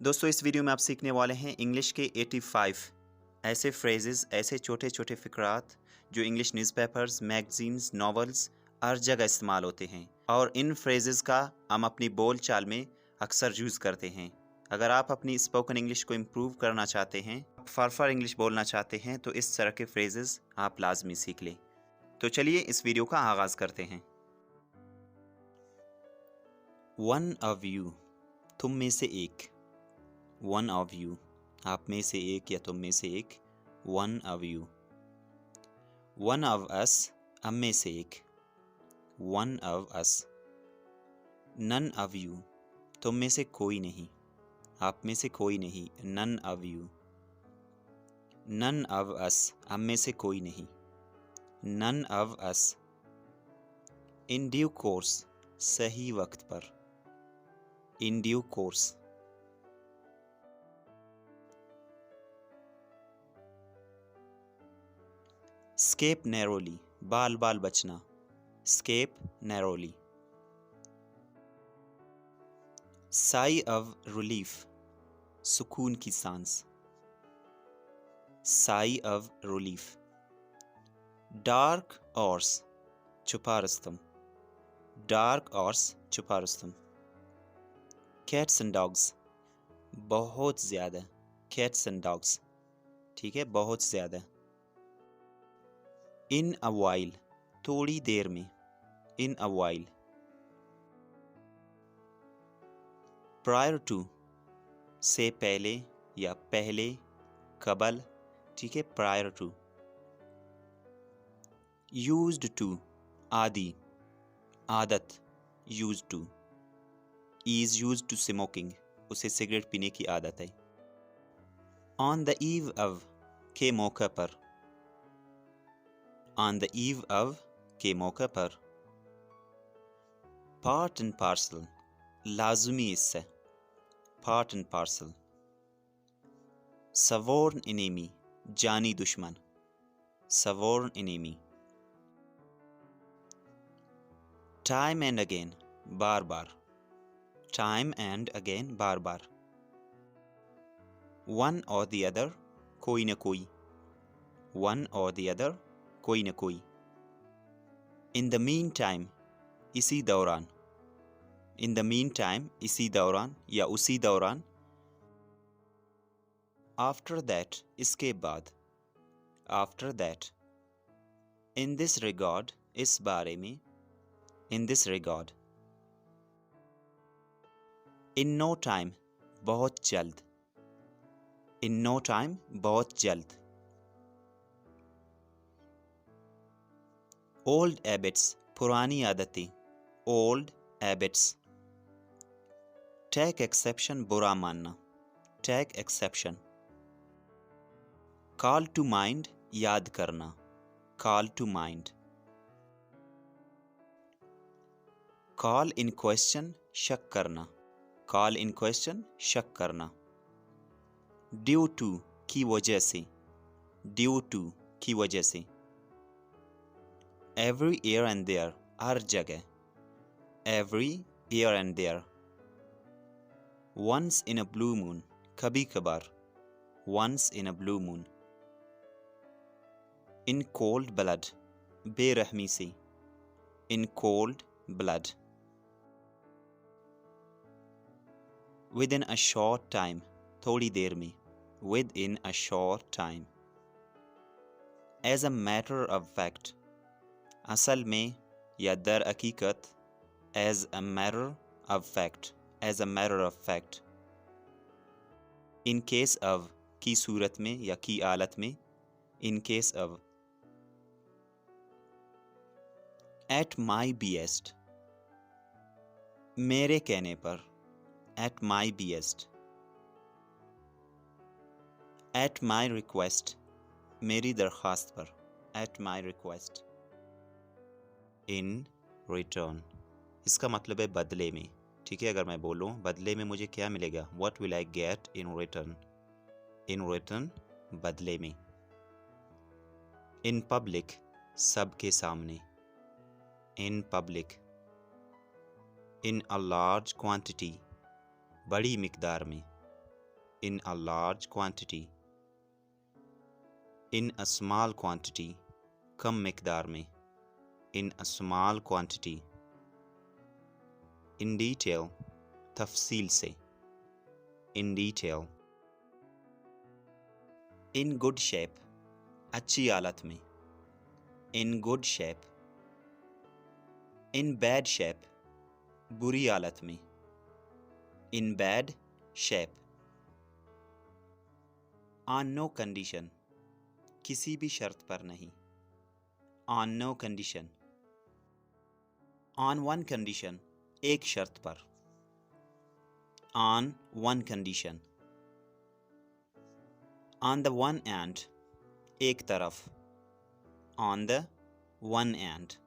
दोस्तों इस वीडियो में आप सीखने वाले हैं इंग्लिश के 85 ऐसे फ्रेजेस, ऐसे छोटे छोटे फ़करात जो इंग्लिश न्यूज़पेपर्स, मैगज़ीन्स, नॉवेल्स हर जगह इस्तेमाल होते हैं और इन फ्रेजेस का हम अपनी बोल चाल में अक्सर यूज़ करते हैं। अगर आप अपनी स्पोकन इंग्लिश को इम्प्रूव करना चाहते हैं, फरफर इंग्लिश बोलना चाहते हैं तो इस तरह के फ्रेजेस आप लाजमी सीख लें। तो चलिए इस वीडियो का आगाज़ करते हैं। वन ऑफ यू, तुम में से एक। वन ऑफ यू, आप में से एक या तुम में से एक। One of you. One of us, हम में से एक। One of us. None of you, तुम में से कोई नहीं, आप में से कोई नहीं। None of you. None of us, हम में से कोई नहीं। None of us. In due course, सही वक्त पर। In due course. Escape narrowly, बाल बाल बचना। Escape narrowly. Sigh of relief, सुकून की सांस। Sigh of relief. Dark horse, छुपा रुस्तम। डार्क ऑर्स, छुपा रुस्तम। कैट्स एंड डॉग्स, बहुत ज़्यादा। कैट्स एंड डॉग्स, ठीक है, बहुत ज़्यादा। इन अ वाइल, थोड़ी देर में। इन अ वाइल। प्रायर टू, से पहले या पहले, कबल, ठीक है, प्रायर टू। यूज्ड टू, आदि, आदत। Used to. Is used to smoking, उसे सिगरेट पीने की आदत है। ऑन द ईव ऑफ, के मौके पर। ऑन द ईव ऑफ, के मौके पर। पार्ट एंड पार्सल, लाजुमी हिस्सा। Part and parcel. Sworn enemy, जानी दुश्मन। Sworn enemy. Time and again, बार बार। टाइम एंड अगेन, बार बार। वन और द अदर, कोई न कोई। वन और द अदर, कोई न कोई। इन द मीन टाइम, इसी दौरान। इन द मीन टाइम, इसी दौरान या उसी दौरान। आफ्टर दैट, इसके बाद। After that. In this regard, इस बारे में। In this regard. In no time, बहुत जल्द। इन नो टाइम, बहुत जल्द। ओल्ड हैबिट्स, पुरानी आदतें। Old habits. टेक एक्सेप्शन, बुरा मानना। Take exception. Call to mind, याद करना। Call to mind. Call in question, शक करना। कॉल इन क्वेश्चन, शक करना। ड्यू टू, की वजह से। ड्यू टू, की वजह से। एवरी ईयर एंड देयर, हर जगह। Every year and there. Once in a blue moon, कभी कभार। Once in a blue moon. In cold blood, बेरहमी से। In cold blood. Within a short time, थोड़ी देर में। Within a short time. As a matter of fact, असल में या दर हकीकत। As a matter of fact. As a matter of fact. In case of, की सूरत में या की हालत में। In case of. At my best, मेरे कहने पर। At my best. At my request, मेरी दरख्वास्त पर। At my request. In return, इसका मतलब है बदले में, ठीक है। अगर मैं बोलूँ बदले में मुझे क्या मिलेगा, what will I get in return. In return, बदले में। इन पब्लिक, सबके सामने। In public. In a large quantity, बड़ी मिकदार में। in a large quantity, in a small quantity, कम मिकदार में, in a small quantity, in detail, तफसील से, in detail, in good shape, अच्छी हालत में, in good shape, in bad shape, बुरी हालत में, in bad shape, on no condition, किसी भी शर्त पर नहीं, on no condition, on one condition, एक शर्त पर, on one condition, on the one hand, एक तरफ, on the one hand,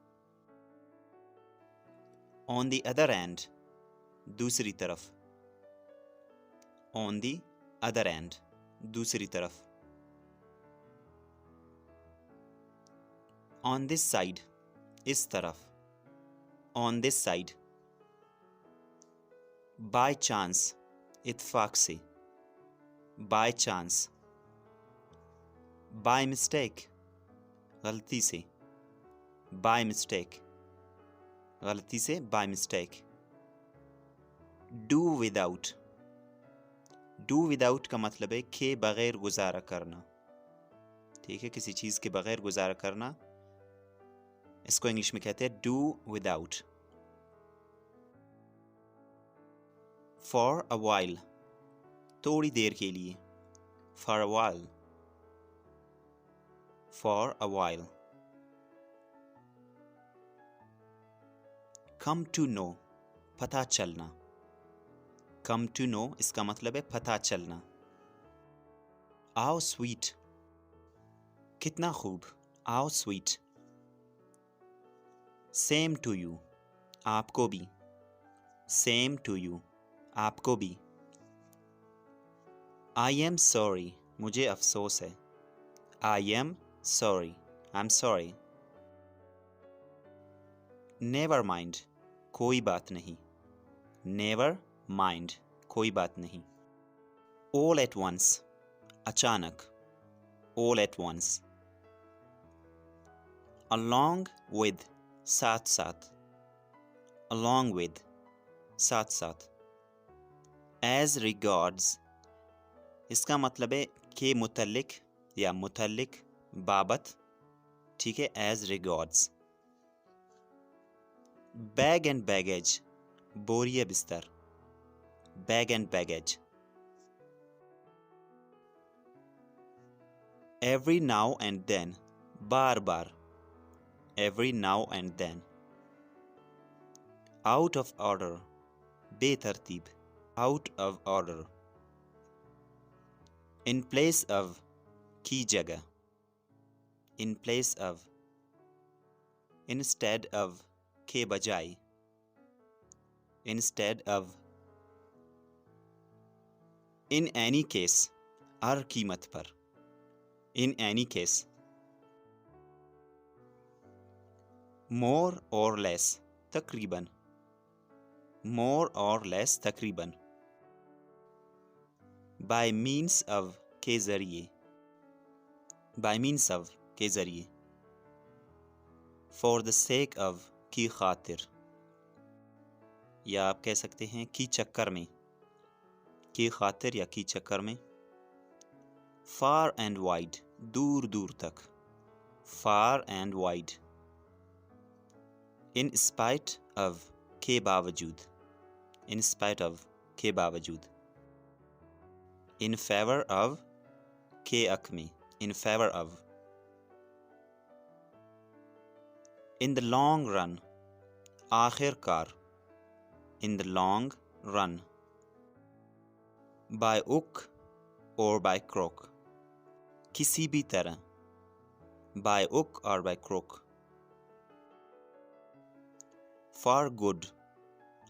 on the other hand, दूसरी तरफ, on the other hand, दूसरी तरफ, on this side, इस तरफ, on this side, by chance, इत्फाक से, by chance, by mistake, गलती से, by mistake, गलती से, by mistake, do without, do without का मतलब है के बगैर गुजारा करना, ठीक है, किसी चीज़ के बगैर गुजारा करना, इसको इंग्लिश में कहते हैं do without. For a while, थोड़ी देर के लिए, for a while, for a while. Come to know, पता चलना, come to know इसका मतलब है पता चलना. How sweet, कितना खूब, how sweet. Same to you, आपको भी, same to you, आपको भी. I am sorry, मुझे अफसोस है, I am sorry, I'm sorry. Never mind, कोई बात नहीं, never mind, कोई बात नहीं. All at once, अचानक, all at once. Along with, साथ साथ, along with, साथ साथ. As regards, इसका मतलब है के मुतल्लिक या मुतल्लिक बाबत, ठीक है, as regards. Bag and baggage, बोरिया बिस्तर, bag and baggage. Every now and then, bar bar, every now and then. Out of order, बेतरतीब, out of order. In place of, की जगह, in place of. Instead of, के बजाय, instead of. In any case, हर कीमत पर, in any case. More or less, तकरीबन, more or less तकरीबन. By means of, के ज़रिए, by means of, के ज़रिए. For the sake of, की खातिर, या आप कह सकते हैं की चक्कर में, की खातिर या की चक्कर में. Far and wide, दूर दूर तक, far and wide. In spite of, के बावजूद, in spite of, के बावजूद. In favor of, के हक में, in favor of. In the long run, आखिरकार, in the long run. By hook or by crook, किसी भी तरह, by hook or by crook. For good,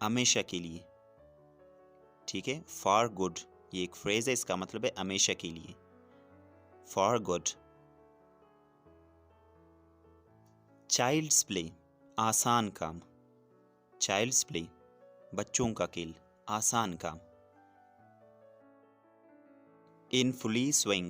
हमेशा के लिए, ठीक है, for good, ये एक फ्रेज है, इसका मतलब है हमेशा के लिए, for good. Child's play, आसान काम, child's play, बच्चों का खेल, आसान काम. in fully swing,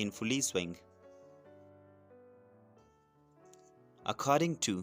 in fully swing. according to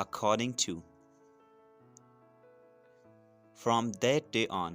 according to. from that day on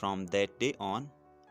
from that day on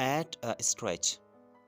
at a stretch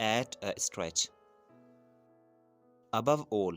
at a stretch. above all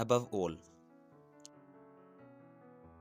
above all.